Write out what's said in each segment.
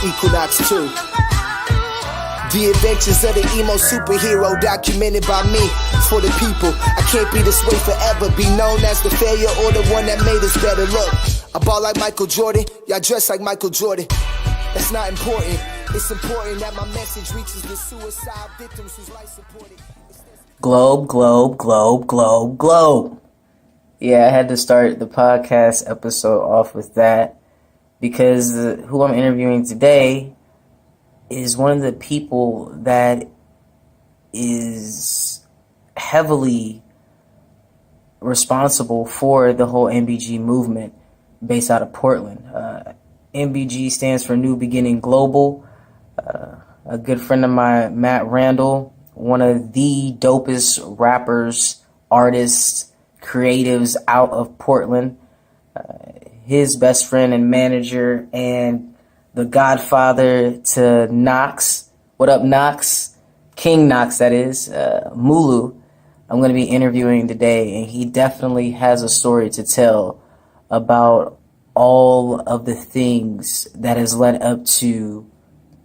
Equinox 2. The adventures of the emo superhero documented by me for the people. I can't be this way forever, be known as the failure or the one that made us better. Look, I ball like Michael Jordan, y'all dress like Michael Jordan. That's not important. It's important that my message reaches the suicide victims whose life supported. Globe, globe, globe, globe, globe. Yeah, I had to start the podcast episode off with that because who I'm interviewing today is one of the people that is heavily responsible for the whole NBG movement based out of Portland. NBG stands for New Beginning Global. A good friend of mine, Matt Randall, one of the dopest rappers, artists, creatives out of Portland. His best friend and manager and the godfather to Knox. What up, Knox? King Knox, that is. Mulu. I'm going to be interviewing today, and he definitely has a story to tell about all of the things that has led up to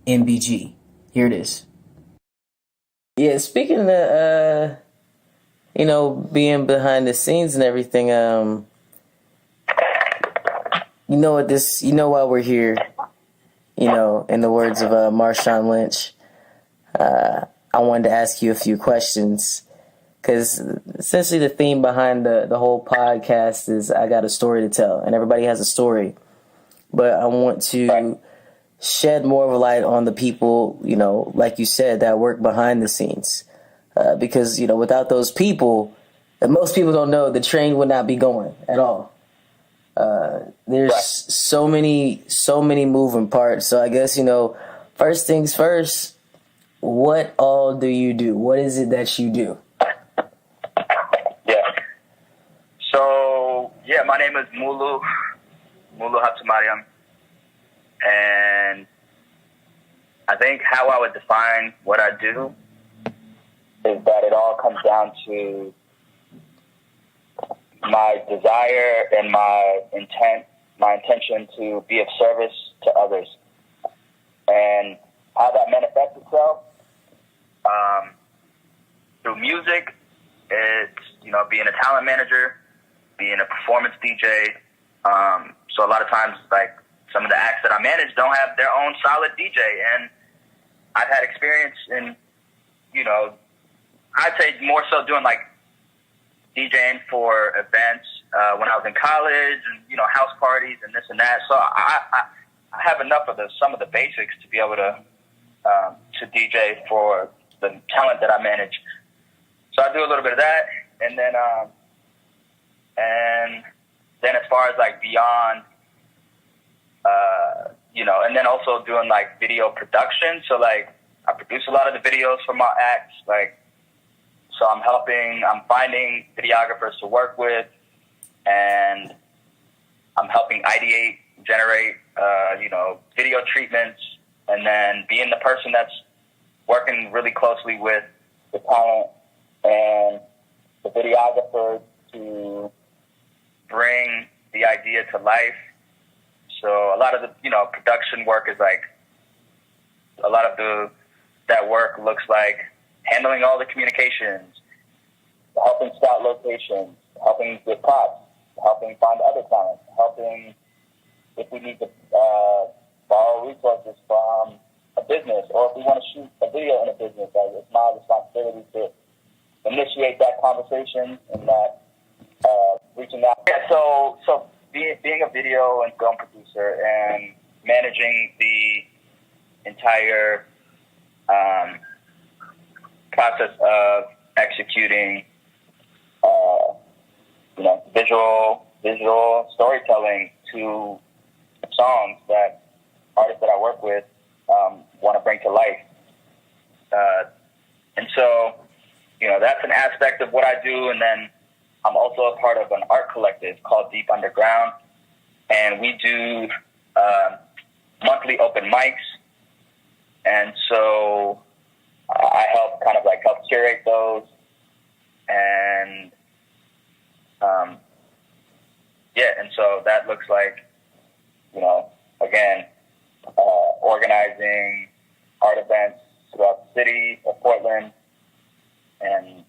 NBG. Here it is. Yeah, speaking of, being behind the scenes and everything, you know why we're here. In the words of Marshawn Lynch, I wanted to ask you a few questions because essentially the theme behind the whole podcast is I got a story to tell, and everybody has a story. But I want to shed more of a light on the people, like you said, that work behind the scenes. Because, without those people, and most people don't know, the train would not be going at all. There's so many moving parts. So I guess, first things first, what all do you do? What is it that you do? My name is Mulu Habtemariam. And I think how I would define what I do is that it all comes down to my desire and my intention to be of service to others. And how that manifests itself through music, it's, being a talent manager, being a performance DJ. So a lot of times, like, some of the acts that I manage don't have their own solid DJ. And I've had experience in, I'd say more so doing, like, DJing for events when I was in college and, house parties and this and that. So I have enough of some of the basics to be able to DJ for the talent that I manage. So I do a little bit of that. And then as far as, like, beyond, and then also doing, like, video production. So, like, I produce a lot of the videos for my acts, like, so I'm finding videographers to work with, and I'm helping ideate, generate, video treatments, and then being the person that's working really closely with the talent and the videographer to bring the idea to life. So a lot of the, production work is like, a lot of that work looks like handling all the communications, helping scout locations, helping with props, helping find other talent, helping if we need to borrow resources from a business, or if we want to shoot a video in a business, like, it's my responsibility to initiate that conversation and that reaching out. Yeah, so being a video and film producer and managing the entire process of executing, visual storytelling to songs that artists that I work with want to bring to life. And so, that's an aspect of what I do. And then I'm also a part of an art collective called Deep Underground. And we do monthly open mics. And so I help curate those. And and so that looks like, again, organizing art events throughout the city of Portland, and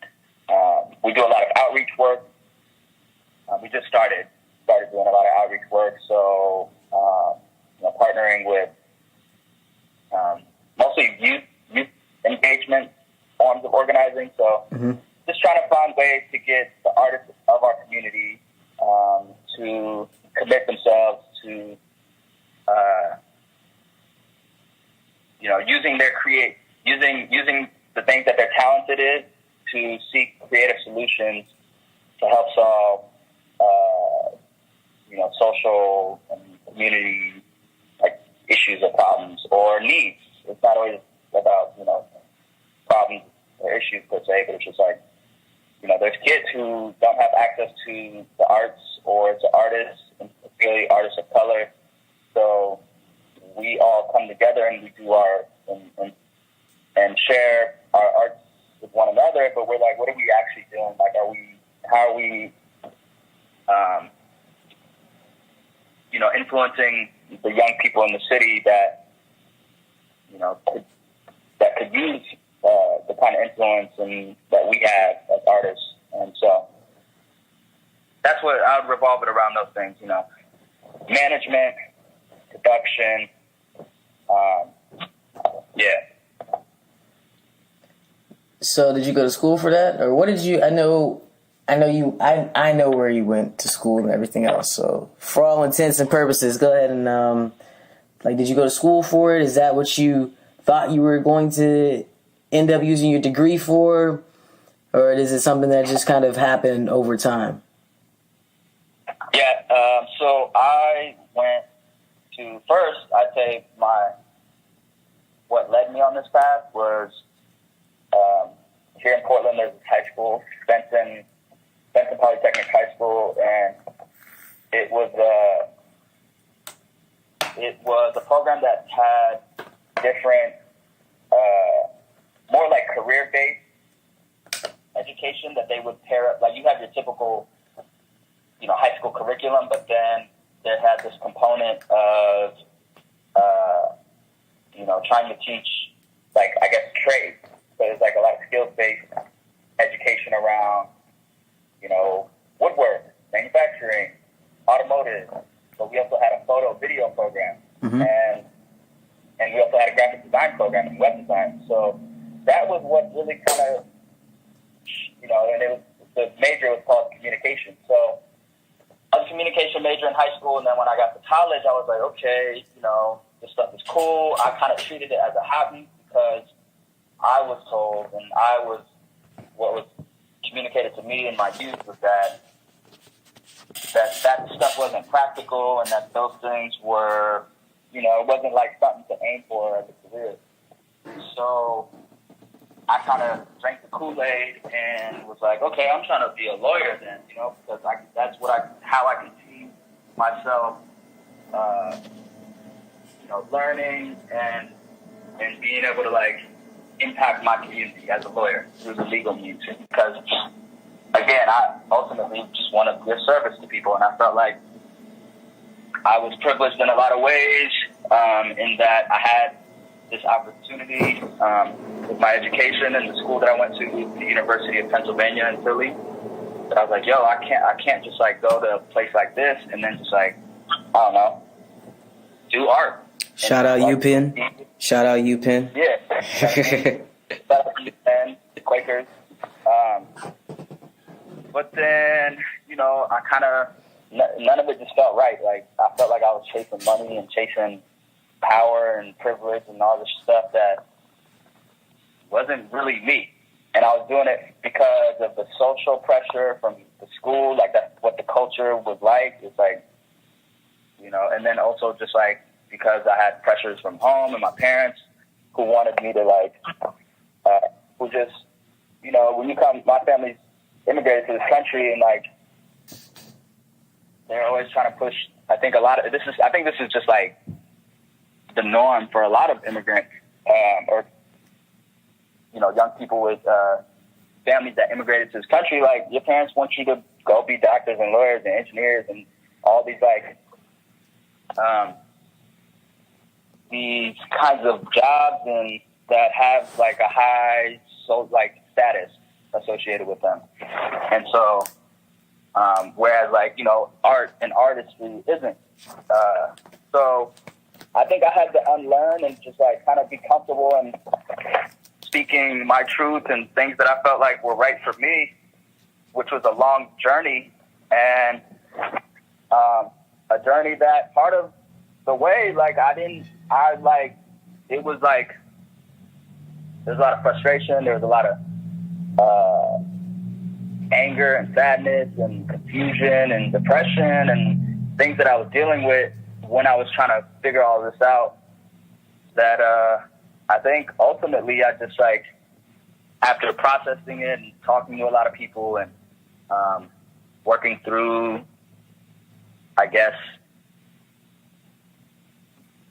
we do a lot of outreach work. We just started doing a lot of outreach work, so partnering with mostly youth engagement forms of organizing. So just trying to find ways to get the artists of our community to commit themselves to using the things that they're talented in to seek creative solutions to help solve social and community issues or problems or needs. It's not always about problems or issues per se, but it's just there's kids who don't have access to the arts or to artists, and particularly artists of color. So we all come together and we do and share our arts with one another. But we're like, what are we actually doing? How are we influencing the young people in the city that could use the kind of influence that we have as artists. And so that's what I would revolve it around, those things, management, production, So did you go to school for that, or what did you? I know where you went to school and everything else. So for all intents and purposes, go ahead and did you go to school for it? Is that what you thought you were going to end up using your degree for, or is it something that just kind of happened over time? Yeah. So I went to first. I'd say what led me on this path was. Here in Portland, there's this high school, Benson Polytechnic High School, and it was a program that had different, more like career-based education that they would pair up. Like you have your typical, high school curriculum, but then there had this component of, trying to teach, trades. So there's a lot of skills-based education around, woodwork, manufacturing, automotive. But we also had a photo video program, and we also had a graphic design program and web design. So that was what really kind of, and the major was called communication. So I was a communication major in high school, and then when I got to college, I was like, okay, this stuff is cool. I kind of treated it as a hobby because I was told, and what was communicated to me in my youth was that stuff wasn't practical, and that those things were, it wasn't like something to aim for as a career. So I kind of drank the Kool-Aid and was like, okay, I'm trying to be a lawyer then, because that's how I can see myself, learning and being able to impact my community as a lawyer through the legal means. Because again, I ultimately just want to give service to people, and I felt like I was privileged in a lot of ways, in that I had this opportunity with my education and the school that I went to, the University of Pennsylvania in Philly. But I was like, I can't just go to a place like this and then just I don't know, do art. Shout out UPenn. Shout out UPenn. Yeah. Shout out UPenn, Quakers. But then, I kind of, none of it just felt right. I felt like I was chasing money and chasing power and privilege and all this stuff that wasn't really me. And I was doing it because of the social pressure from the school, that's what the culture was like. It's and then also just because I had pressures from home and my parents who wanted me to who just, when you come, my family's immigrated to this country and they're always trying to push. I think this is just the norm for a lot of immigrants, or young people with families that immigrated to this country. Your parents want you to go be doctors and lawyers and engineers and all these these kinds of jobs and that have like a high status associated with them. And so, whereas like, art and artistry isn't. So I think I had to unlearn and just like kind of be comfortable in speaking my truth and things that I felt like were right for me, which was a long journey, and a journey that part of the way, like it was like, there's a lot of frustration, there was a lot of anger and sadness and confusion and depression and things that I was dealing with when I was trying to figure all this out, that I think ultimately I just like, after processing it and talking to a lot of people and working through, I guess,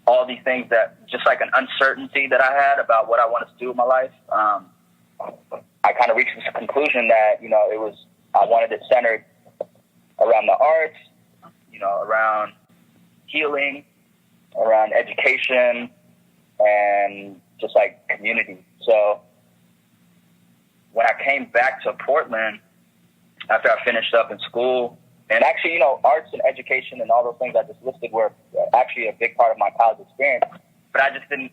all these things that just like an uncertainty that I had about what I wanted to do with my life, I kind of reached this conclusion that, I wanted it centered around the arts, around healing, around education, and just like community. So when I came back to Portland after I finished up in school, and actually, arts and education and all those things I just listed were actually a big part of my college experience, but I just didn't,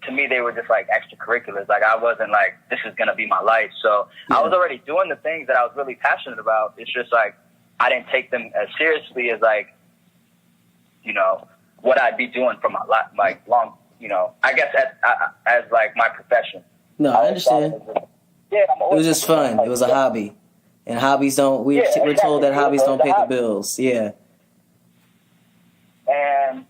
to me, they were just like extracurriculars. Like I wasn't like, this is going to be my life. So I was already doing the things that I was really passionate about. It's just like, I didn't take them as seriously as like, what I'd be doing for my life, like long, I guess as like my profession. No, I understand. It was just fun. It was a hobby. And hobbies don't, we're told that hobbies don't pay the bills. Yeah. And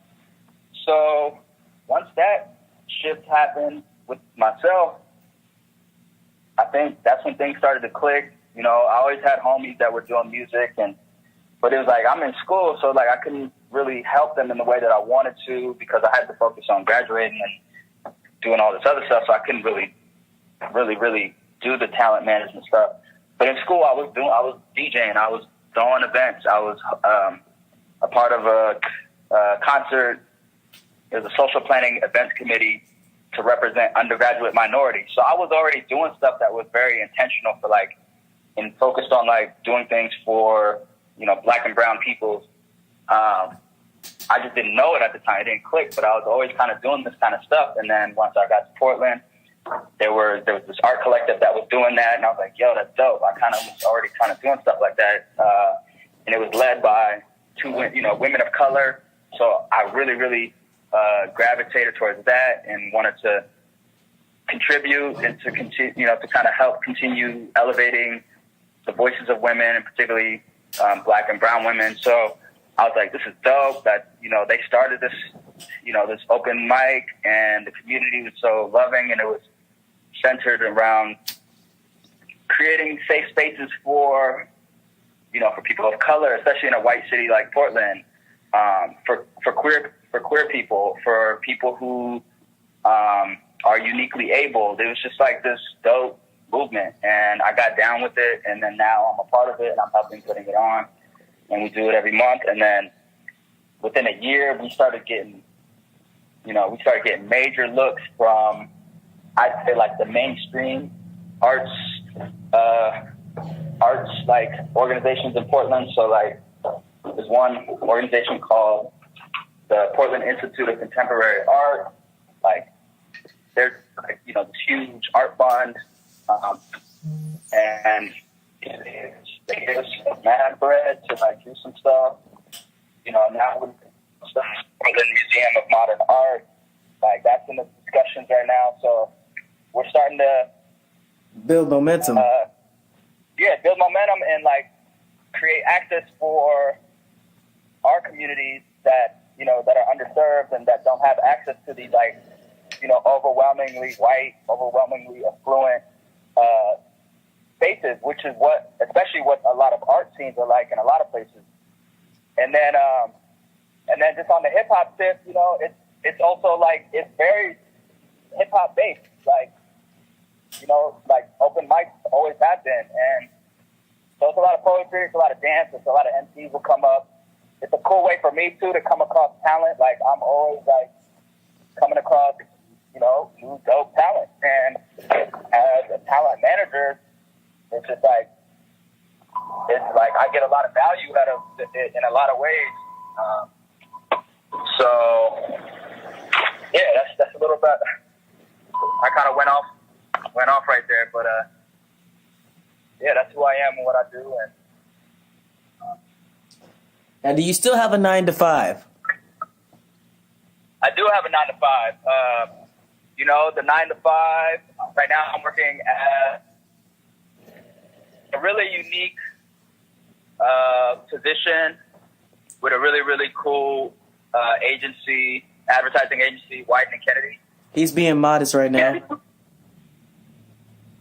so once that shift happened with myself, I think that's when things started to click. I always had homies that were doing music, but it was like, I'm in school, so like I couldn't really help them in the way that I wanted to because I had to focus on graduating and doing all this other stuff, so I couldn't really do the talent management stuff. But in school, I was DJing, I was throwing events, I was a part of a concert. There's a social planning events committee to represent undergraduate minorities. So I was already doing stuff that was very intentional for like, and focused on like doing things for, Black and brown peoples. I just didn't know it at the time. It didn't click, but I was always kind of doing this kind of stuff. And then once I got to Portland, there was this art collective that was doing that. And I was like, yo, that's dope. I kind of was already kind of doing stuff like that. And it was led by two, women of color. So I really gravitated towards that and wanted to contribute and to continue, to kind of help continue elevating the voices of women, and particularly Black and brown women. So I was like, this is dope that, they started this, this open mic, and the community was so loving, and it was centered around creating safe spaces for, for people of color, especially in a white city like Portland, for queer people, for people who are uniquely abled. It was just like this dope movement, and I got down with it, and then now I'm a part of it, and I'm helping putting it on, and we do it every month. And then within a year, we started getting major looks from, I'd say, like the mainstream arts like organizations in Portland. So like there's one organization called the Portland Institute of Contemporary Art. Like there's like, this huge art fund, and they gave us mad bread to like do some stuff. Now with the Portland Museum of Modern Art, like that's in the discussions right now. So we're starting to build momentum. Build momentum and like create access for our communities that that are underserved and that don't have access to these like overwhelmingly white, overwhelmingly affluent spaces, which is especially what a lot of art scenes are like in a lot of places. And then just on the hip hop tip, it's also like, it's very hip hop based, like, like open mics always have been. And so it's a lot of poetry, it's a lot of dance, it's a lot of MCs will come up. It's a cool way for me too to come across talent. Like I'm always like coming across, new dope talent. And as a talent manager, it's just like, I get a lot of value out of it in a lot of ways. So yeah, that's a little bit. I kind of went off right there, but yeah, that's who I am and what I do. And Now, do you still have a 9 to 5? I do have a 9 to 5. The 9 to 5. Right now, I'm working at a really unique position with a really, really cool agency, advertising agency, Whiten and Kennedy. He's being modest right now.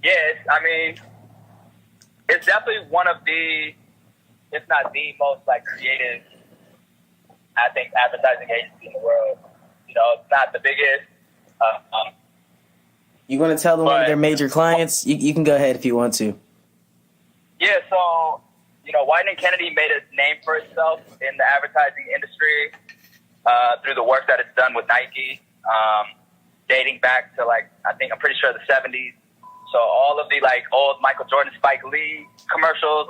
Yes, I mean, it's definitely one of the, if not the most creative, I think, advertising agency in the world. It's not the biggest. You want to tell them one of their major clients? You can go ahead if you want to. Yeah, so, Whiten and Kennedy made a name for itself in the advertising industry through the work that it's done with Nike, dating back to, I'm pretty sure the 70s. So all of the, old Michael Jordan, Spike Lee commercials,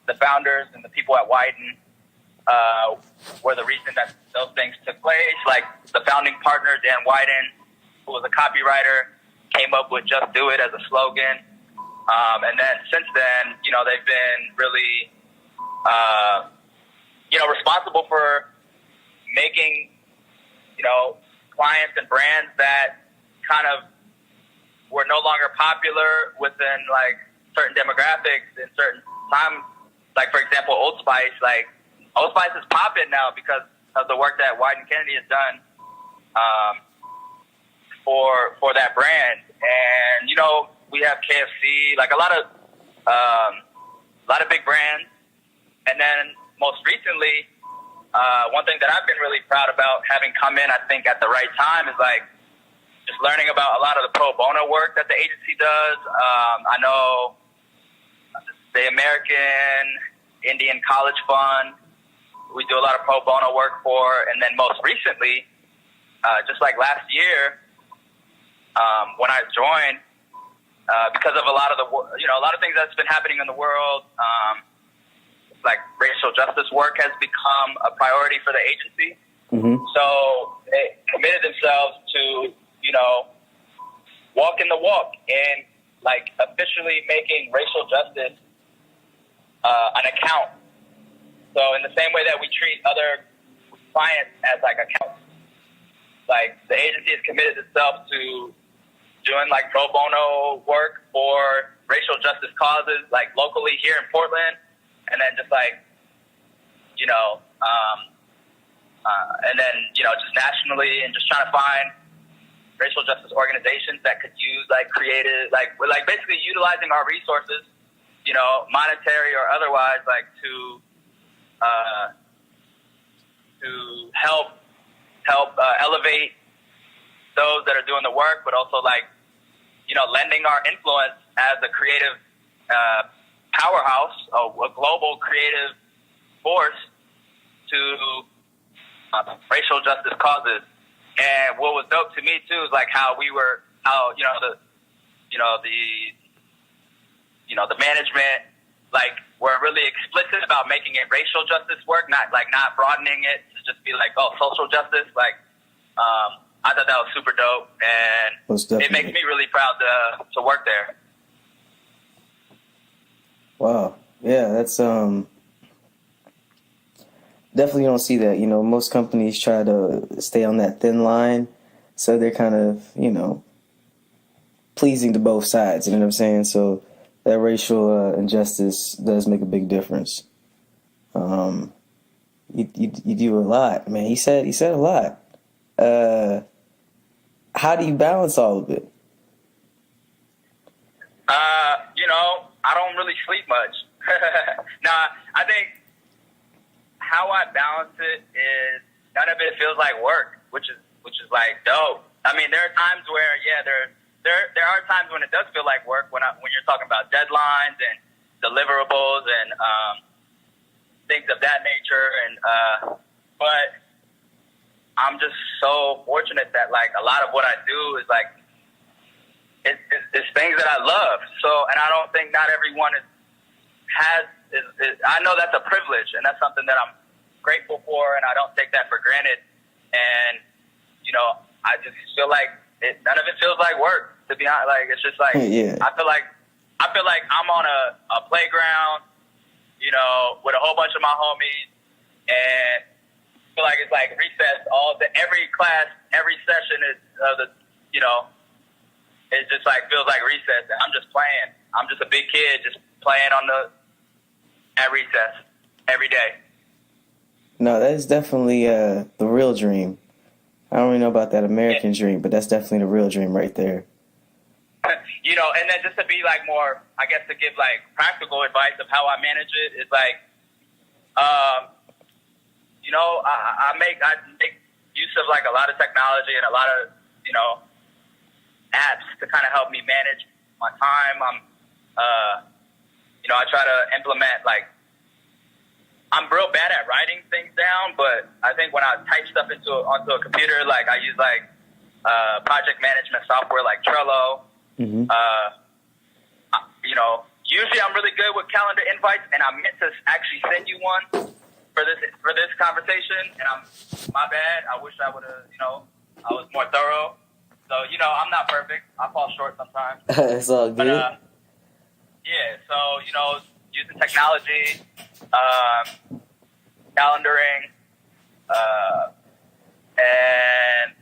the founders and the people at Whiten were the reason that those things took place. The founding partner, Dan Whiten, who was a copywriter, came up with "Just Do It" as a slogan. And then since then, they've been really, responsible for making, clients and brands that kind of were no longer popular within certain demographics in certain times. For example, Old Spice. Old Spice is popping now because of the work that Whiten Kennedy has done for that brand. And we have KFC, a lot of big brands. And then most recently, one thing that I've been really proud about having come in, I think, at the right time is just learning about a lot of the pro bono work that the agency does. I know the American Indian College Fund, we do a lot of pro bono work for. And then most recently, just last year, when I joined, because of a lot of things that's been happening in the world, racial justice work has become a priority for the agency. Mm-hmm. So they committed themselves to, walking the walk and officially making racial justice an account. So in the same way that we treat other clients as accounts, the agency has committed itself to doing pro bono work for racial justice causes, locally here in Portland, and then just and then just nationally, and just trying to find racial justice organizations that could use creative, basically utilizing our resources, monetary or otherwise, to help elevate those that are doing the work, but also lending our influence as a creative powerhouse, a global creative force to racial justice causes. And what was dope to me too is the management were really explicit about making it racial justice work, not broadening it to just be social justice. I thought that was super dope, and it makes me really proud to work there. Wow. Yeah, that's definitely don't see that. Most companies try to stay on that thin line, so they're kind of, pleasing to both sides, you know what I'm saying? So that racial injustice does make a big difference. You do a lot, man. He said a lot. How do you balance all of it? I don't really sleep much. Nah, I think how I balance it is none of it feels like work, which is dope. I mean, there are times where there are times when it does feel like work when you're talking about deadlines and deliverables and things of that nature. And but I'm just so fortunate that like a lot of what I do is like it's things that I love. So, and I don't think not everyone I know that's a privilege, and that's something that I'm grateful for, and I don't take that for granted. And you know, I just feel like none of it feels like work. To be honest, like it's just like I feel like I'm on a playground, you know, with a whole bunch of my homies, and I feel like it's like recess. Every class, every session is you know, it just like feels like recess, and I'm just playing. I'm just a big kid, just playing at recess every day. No, that's definitely the real dream. I don't really know about that American dream, but that's definitely the real dream right there. You know, and then just to be like more, I guess, to give like practical advice of how I manage it is like, you know, I make use of like a lot of technology and a lot of, you know, apps to kind of help me manage my time. You know, I try to implement like, I'm real bad at writing things down, but I think when I type stuff onto a computer, like I use like project management software like Trello. Mm-hmm. You know, usually I'm really good with calendar invites, and I meant to actually send you one for this conversation, and my bad. I wish I would have, you know, I was more thorough. So, you know, I'm not perfect. I fall short sometimes. It's all good. But, yeah, so, you know, using technology, calendaring, and,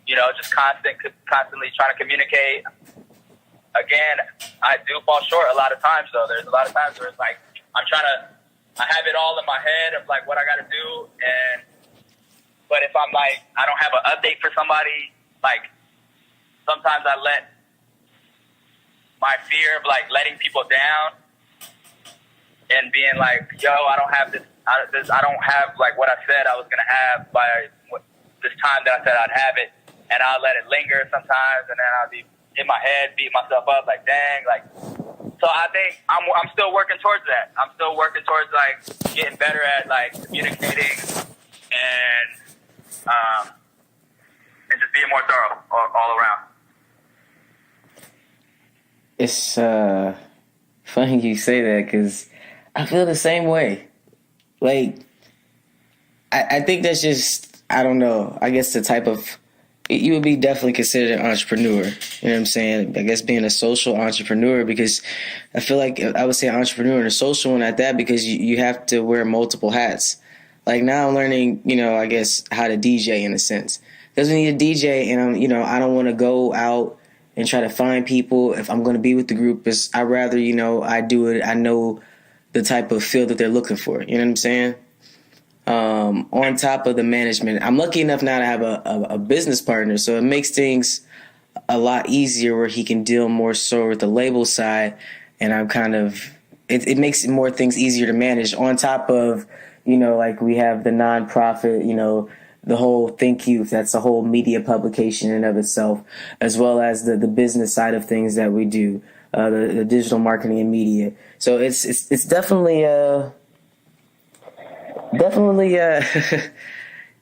you know, just constantly trying to communicate. Again, I do fall short a lot of times, though. There's a lot of times where it's like I have it all in my head of like what I got to do, but if I'm like I don't have an update for somebody, like sometimes I let my fear of like letting people down and being like, yo, I don't have this. I don't have like what I said I was gonna have by this time that I said I'd have it, and I'll let it linger sometimes, and then I'll be in my head, beat myself up, like dang, like. So I think I'm still working towards that. I'm still working towards like getting better at like communicating and just being more thorough all around. It's funny you say that because I feel the same way. Like, I think that's just, I don't know, I guess the type of, you would be definitely considered an entrepreneur. You know what I'm saying? I guess being a social entrepreneur, because I feel like I would say entrepreneur and a social one at that, because you have to wear multiple hats. Like now I'm learning, you know, I guess how to DJ in a sense. Because we need a DJ, and I don't want to go out and try to find people. If I'm going to be with the group, I'd rather, you know, I do it. I know the type of feel that they're looking for. You know what I'm saying? On top of the management, I'm lucky enough now to have a business partner, so it makes things a lot easier where he can deal more so with the label side, and I'm kind of it makes more things easier to manage. On top of, you know, like we have the nonprofit, you know, the whole Think Youth, that's a whole media publication in of itself, as well as the business side of things that we do, the digital marketing and media. So it's definitely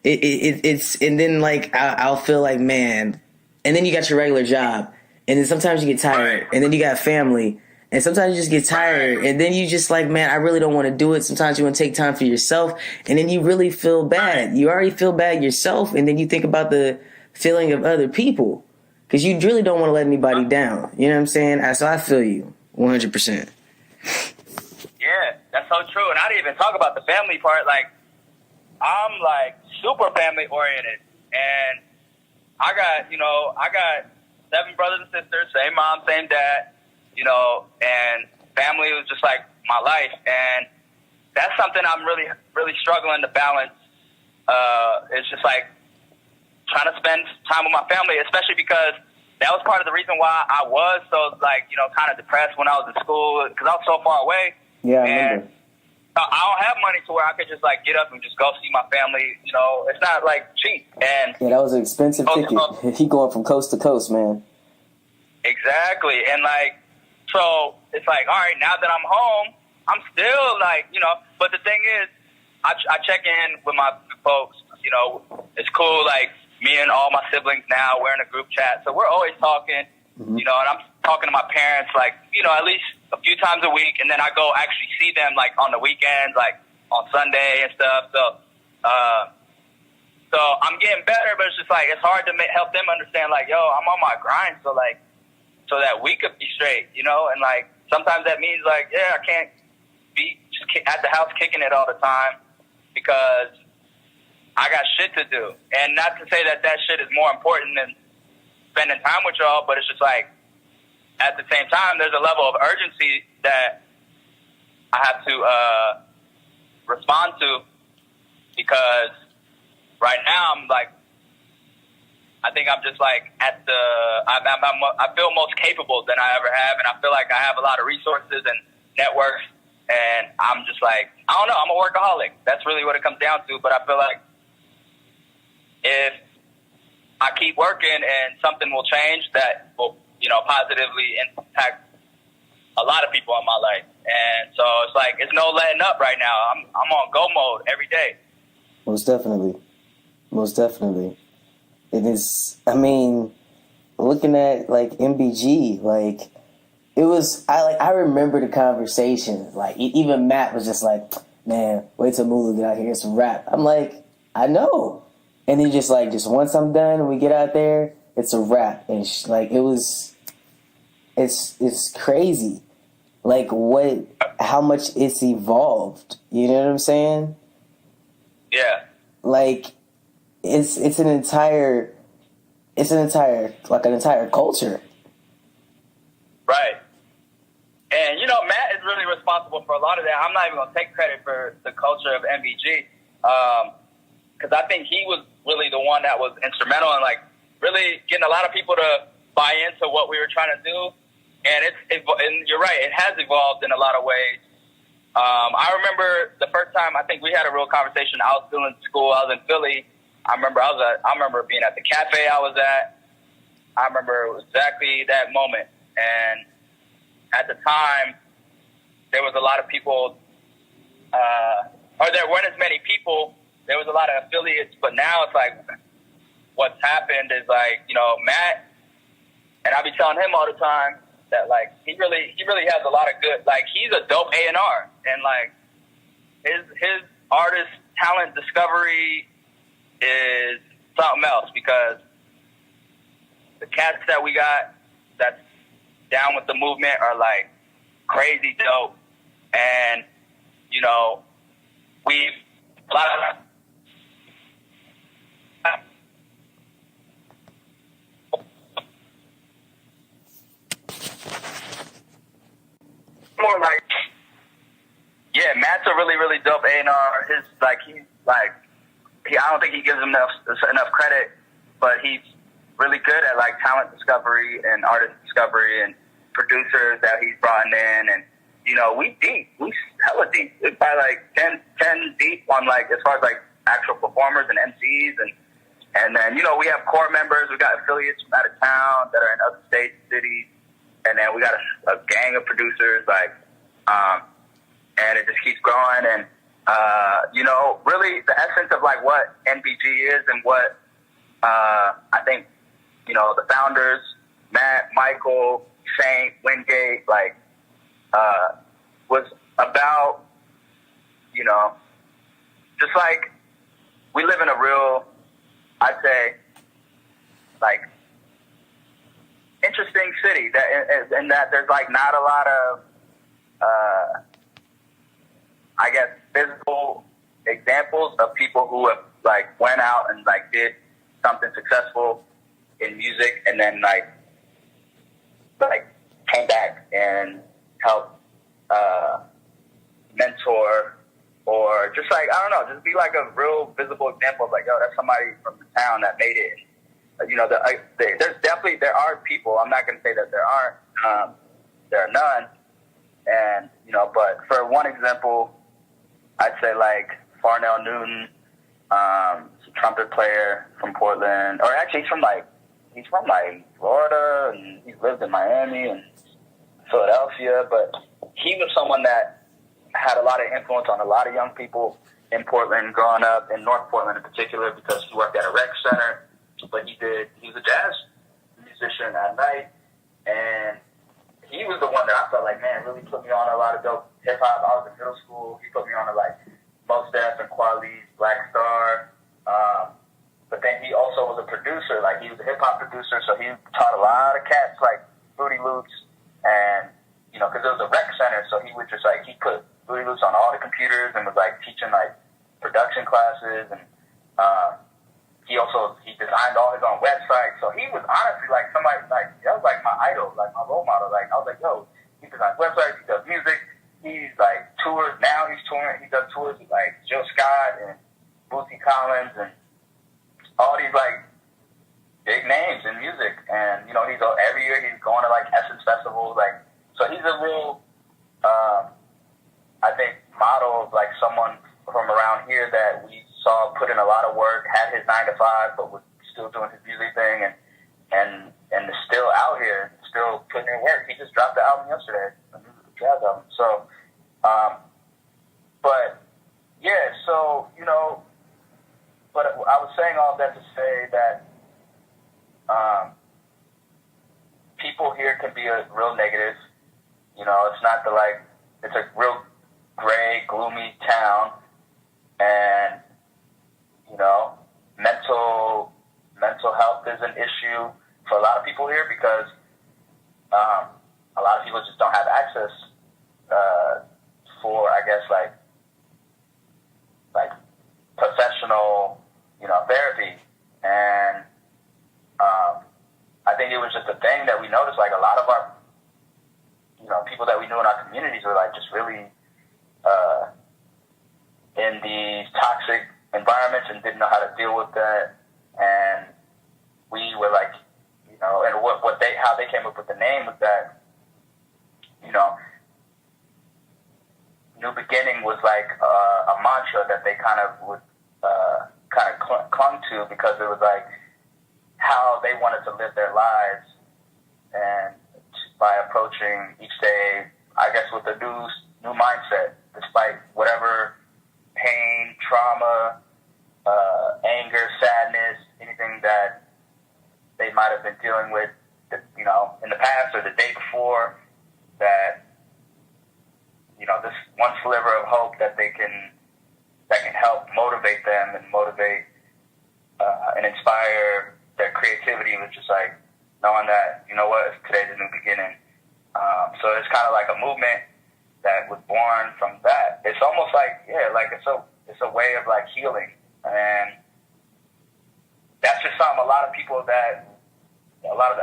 it's and then like I'll feel like, man, and then you got your regular job, and then sometimes you get tired, and then you got family, and sometimes you just get tired, and then you just like, man, I really don't want to do it. Sometimes you want to take time for yourself, and then you really feel bad. You already feel bad yourself, and then you think about the feeling of other people, because you really don't want to let anybody down. You know what I'm saying? So I feel you 100%. Yeah, that's so true. And I didn't even talk about the family part. Like, I'm like super family oriented, and I got 7 brothers and sisters, same mom, same dad, you know, and family was just like my life. And that's something I'm really, really struggling to balance. It's just like trying to spend time with my family, especially because that was part of the reason why I was so like, you know, kind of depressed when I was in school, because I was so far away. Yeah, I and remember. I don't have money to where I could just like get up and just go see my family. You know, it's not like cheap. And yeah, that was an expensive ticket. He going from coast to coast, man. Exactly. And like, so it's like, all right, now that I'm home, I'm still like, you know, but the thing is, I check in with my folks, it's cool. Like me and all my siblings now, we're in a group chat, so we're always talking. Mm-hmm. And I'm talking to my parents, like, at least a few times a week, and then I go actually see them, like, on the weekends, like, on Sunday and stuff. So I'm getting better, but it's just, like, it's hard to help them understand, like, yo, I'm on my grind, so that we could be straight, and, like, sometimes that means, like, yeah, I can't be just at the house kicking it all the time because I got shit to do. And not to say that shit is more important than spending time with y'all, but it's just like, at the same time, there's a level of urgency that I have to respond to because right now I'm like, I think I'm just like I feel most capable than I ever have, and I feel like I have a lot of resources and networks, and I'm just like, I don't know, I'm a workaholic. That's really what it comes down to, but I feel like if I keep working and something will change that will, positively impact a lot of people in my life. And so it's like, it's no letting up right now. I'm on go mode every day. Most definitely. It is, I mean, looking at like MBG, like it was, I remember the conversation. Like even Matt was just like, man, wait till Mulu get out here, it's a rap. I'm like, I know. And then just once I'm done and we get out there, it's a wrap. And it's crazy. Like how much it's evolved. You know what I'm saying? Yeah. Like it's an entire culture. Right. And Matt is really responsible for a lot of that. I'm not even gonna take credit for the culture of MBG. Because I think he was really the one that was instrumental in like really getting a lot of people to buy into what we were trying to do. And and you're right, it has evolved in a lot of ways. I remember the first time I think we had a real conversation. I was still in school. I was in Philly. I remember being at the cafe I was at. I remember exactly that moment. And at the time, there was a lot of people, or there weren't as many people. There was a lot of affiliates, but now it's like what's happened is like, Matt, and I be telling him all the time that like he really has a lot of good, like he's a dope A&R, and like his artist talent discovery is something else because the cats that we got that's down with the movement are like crazy dope, and we've a lot of more like, yeah, Matt's a really, really dope A&R. I don't think he gives him enough credit, but he's really good at like talent discovery and artist discovery and producers that he's brought in. And, we hella deep. It's probably like 10 deep on like, as far as like actual performers and MCs. And then, we have core members. We got affiliates from out of town that are in other states, cities. And then we got a gang of producers, and it just keeps growing. And, really the essence of like what NBG is and what, I think, the founders, Matt, Michael, Saint, Wingate, was about, just like we live in a real, I'd say, like, interesting city that in that there's like not a lot of I guess physical examples of people who have like went out and like did something successful in music and then like came back and helped mentor or just like, I don't know, just be like a real visible example of like, yo, that's somebody from the town that made it. There are people, I'm not going to say that there aren't, there are none. And, but for one example, I'd say like Farnell Newton, a trumpet player from Portland, or actually he's from Florida, and he's lived in Miami and Philadelphia, but he was someone that had a lot of influence on a lot of young people in Portland growing up, in North Portland in particular, because he worked at a rec center, but he was a jazz musician at night, and he was the one that I felt like, man, really put me on a lot of dope hip hop. I was in middle school. He put me on to like Mos Def and Quali's Black Star. But then he also was a producer. Like, he was a hip hop producer, so he taught a lot of cats like Fruity Loops, and because it was a rec center, so he would just like, he put Fruity Loops on all the computers and was like teaching like production classes, and he designed all his own websites. So he was honestly like somebody, like, that was like my idol, like my role model. Like, I was like, yo, he designs websites, he does music, he's like tours. Now he's touring, he does tours with like Jill Scott and Bootsy Collins and all these like big names in music. And he's every year he's going to like Essence festivals, like, so he's a real I think model of like someone from around here that we saw put in a lot of work, had his 9 to 5, but was still doing his music thing, and is still out here, still putting in work. He just dropped the album yesterday, a new jazz album. So, but yeah, so but I was saying all that to say that people here can be a real negative. It's not it's a real gray, gloomy town, and mental health is an issue for a lot of people here, because a lot of people just don't have access for, I guess, like professional, therapy. And I think it was just a thing that we noticed, like a lot of our, people that we knew in our communities were like just really in these toxic environments and didn't know how to deal with that. And we were like, and how they came up with the name was that, New Beginning was like a mantra that they kind of would clung to, because it was like how they wanted to live their lives, and by approaching each day, I guess, with a new mindset, despite whatever pain, trauma, anger, sadness, anything that they might have been dealing with, in the past or the day before, that, this one sliver of hope that can help motivate them and motivate and inspire their creativity, was just like knowing that, today's a new beginning. So it's kind of like a movement that was born from that. It's almost like, it's a way of like healing. And that's just something a lot of the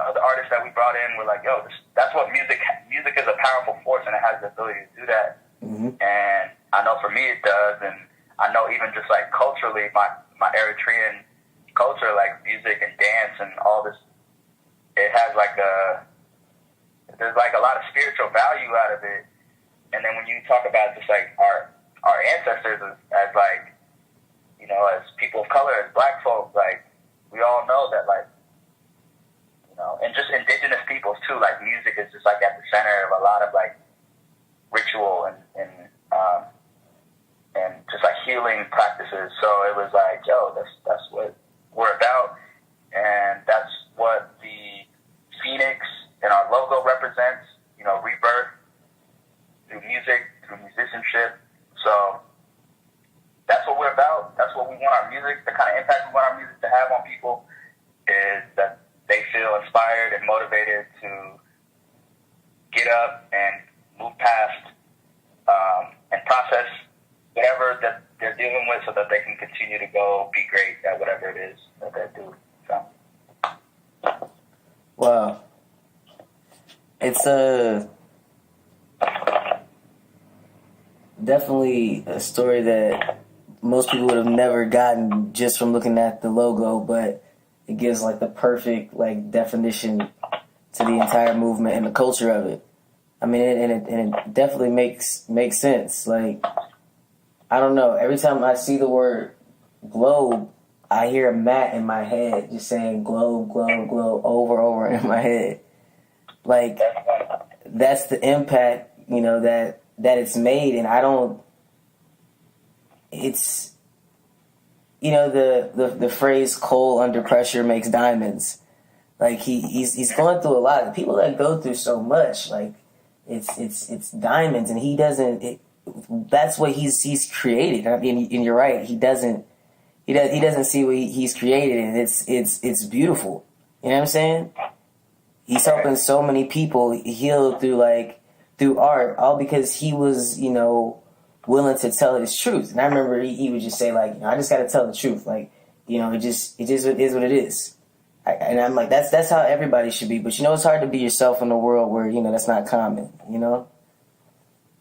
other artists that we brought in were like, yo, that's what music is, a powerful force, and it has the ability to do that. Mm-hmm. And I know for me it does. And I know even just like culturally, my Eritrean culture, like music and dance and all this, it has there's like a lot of spiritual value out of it. And then when you talk about just like our ancestors as like, as people of color, as black folks, like, we all know that, like, and just indigenous peoples too, like, music is just like at the center of a lot of like ritual and just like healing practices. So it was like, yo, that's what we're about, and that's what the Phoenix and our logo represents, rebirth through music, through musicianship. So that's what we're about. That's what we want our music, the kind of impact we want our music to have on people, is that they feel inspired and motivated to get up and move past and process whatever that they're dealing with, so that they can continue to go be great at whatever it is that they do. So. Wow. It's definitely a story that most people would have never gotten just from looking at the logo, but it gives like the perfect like definition to the entire movement and the culture of it. I mean, and it definitely makes sense. Like, I don't know, every time I see the word globe, I hear a Matt in my head just saying globe, globe, globe over in my head. Like, that's the impact, that it's made, and it's, you know, the phrase "coal under pressure makes diamonds." Like he's going through a lot. People that go through so much, like it's diamonds, and he doesn't. That's what he's created. I mean, and you're right. He doesn't see what he's created, and it's beautiful. You know what I'm saying? He's helping so many people heal through art, all because he was, you know, willing to tell his truth. And I remember he would just say, like, you know, I just got to tell the truth. Like, you know, it just is what it is. And I'm like, that's how everybody should be. But, you know, it's hard to be yourself in a world where, you know, that's not common, you know?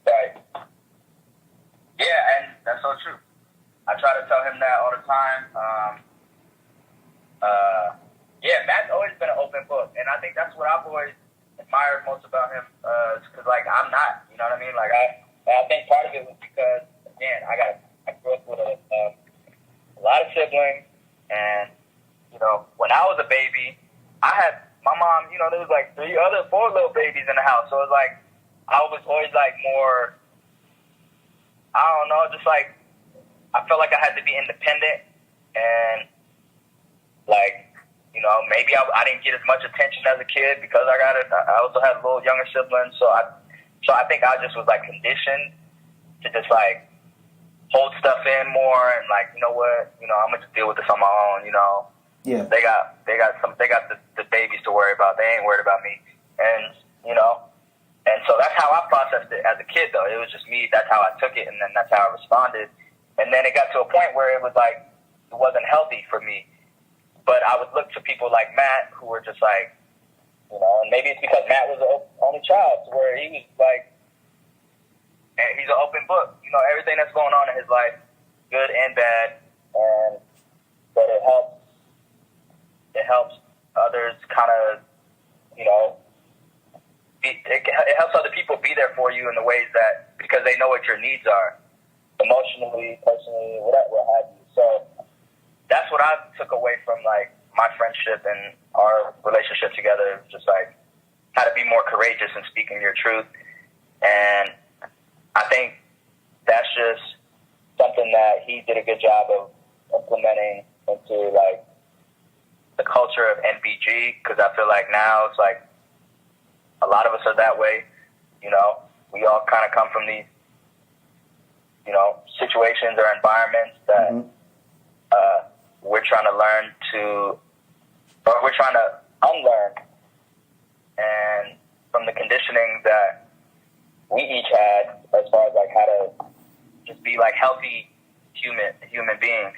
Right. Yeah, and that's so true. I try to tell him that all the time. Yeah, Matt's always been an open book. And I think that's what I've always admired most about him. Because, like, I'm not. You know what I mean? Like, I think part of it was because, again, I grew up with a lot of siblings. And, you know, when I was a baby, I had my mom, you know, there was like 4 little babies in the house. So it was like, I was always like more, I don't know, just like, I felt like I had to be independent. And, like, you know, maybe I didn't get as much attention as a kid because I also had little younger siblings. So I think I just was like conditioned to just like hold stuff in more and like, you know what, you know, I'm gonna just deal with this on my own, you know. Yeah. They got the babies to worry about. They ain't worried about me. And, you know, and so that's how I processed it as a kid though. It was just me, that's how I took it, and then that's how I responded. And then it got to a point where it was like it wasn't healthy for me. But I would look to people like Matt who were just like, you know, and maybe it's because Matt was the only child, where he was like, and he's an open book. You know, everything that's going on in his life, good and bad, and but it helps others kind of, you know, it helps other people be there for you in the ways that, because they know what your needs are, emotionally, personally, whatever have you. So that's what I took away from like my friendship and our relationship together. Just like how to be more courageous in speaking your truth. And I think that's just something that he did a good job of implementing into like the culture of NBG, because I feel like now it's like a lot of us are that way. You know, we all kind of come from these, you know, situations or environments that we're trying to we're trying to unlearn, and from the conditioning that we each had, as far as like how to just be like healthy human beings,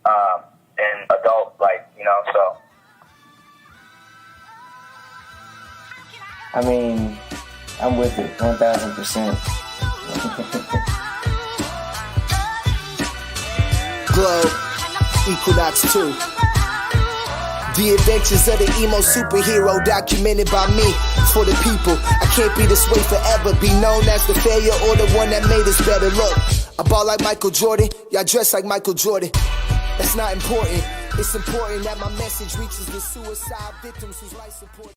and adult, like, you know, so. I mean, I'm with it 1,000%. Globe, Equinox 2. The adventures of the emo superhero documented by me for the people. I can't be this way forever, be known as the failure or the one that made us better. Look, I ball like Michael Jordan, y'all dress like Michael Jordan. That's not important. It's important that my message reaches the suicide victims whose life support.